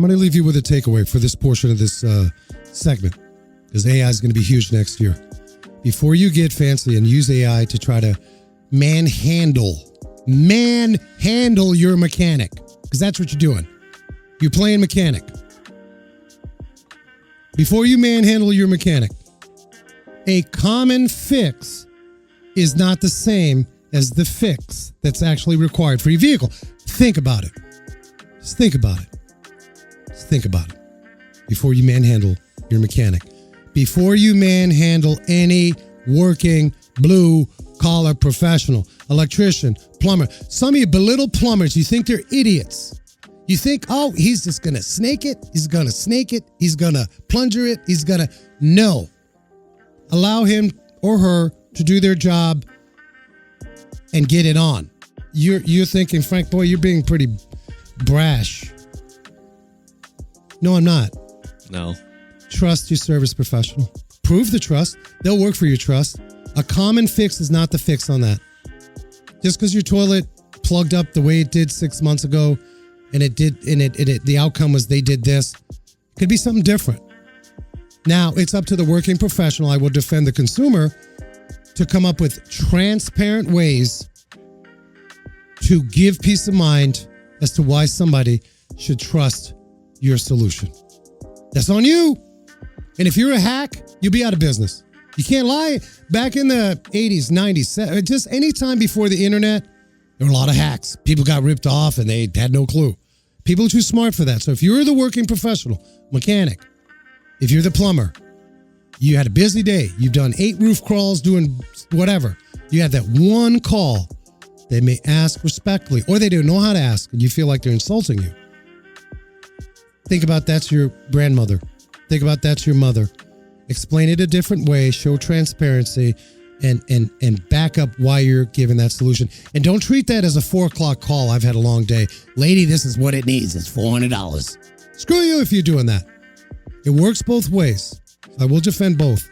I'm going to leave you with a takeaway for this portion of this segment, because AI is going to be huge next year. Before you get fancy and use AI to try to manhandle your mechanic, because that's what you're doing. You're playing mechanic. Before you manhandle your mechanic, a common fix is not the same as the fix that's actually required for your vehicle. Think about it. Just think about it. Just think about it before you manhandle your mechanic. Before you manhandle any working blue-collar professional, electrician, plumber. Some of you belittle plumbers. You think they're idiots. You think, oh, he's just going to snake it. He's going to snake it. He's going to plunger it. He's going to... No. Allow him or her to do their job and get it on. You're thinking, Frank, boy, you're being pretty brash. No, I'm not. No. Trust your service professional. Prove the trust. They'll work for your trust. A common fix is not the fix on that. Just because your toilet plugged up the way it did 6 months ago, and the outcome was they did this, could be something different. Now, it's up to the working professional. I will defend the consumer to come up with transparent ways to give peace of mind as to why somebody should trust your solution. That's on you. And if you're a hack, you'll be out of business. You can't lie. Back in the 80s, 90s, just any time before the internet, there were a lot of hacks. People got ripped off and they had no clue. People are too smart for that. So if you're the working professional, mechanic, if you're the plumber, you had a busy day. You've done 8 roof crawls, doing whatever. You have that one call. They may ask respectfully, or they don't know how to ask, and you feel like they're insulting you. Think about that's your grandmother. Think about that's your mother. Explain it a different way, show transparency, and back up why you're giving that solution. And don't treat that as a 4 o'clock call. I've had a long day. Lady, this is what it needs. It's $400. Screw you if you're doing that. It works both ways. I will defend both.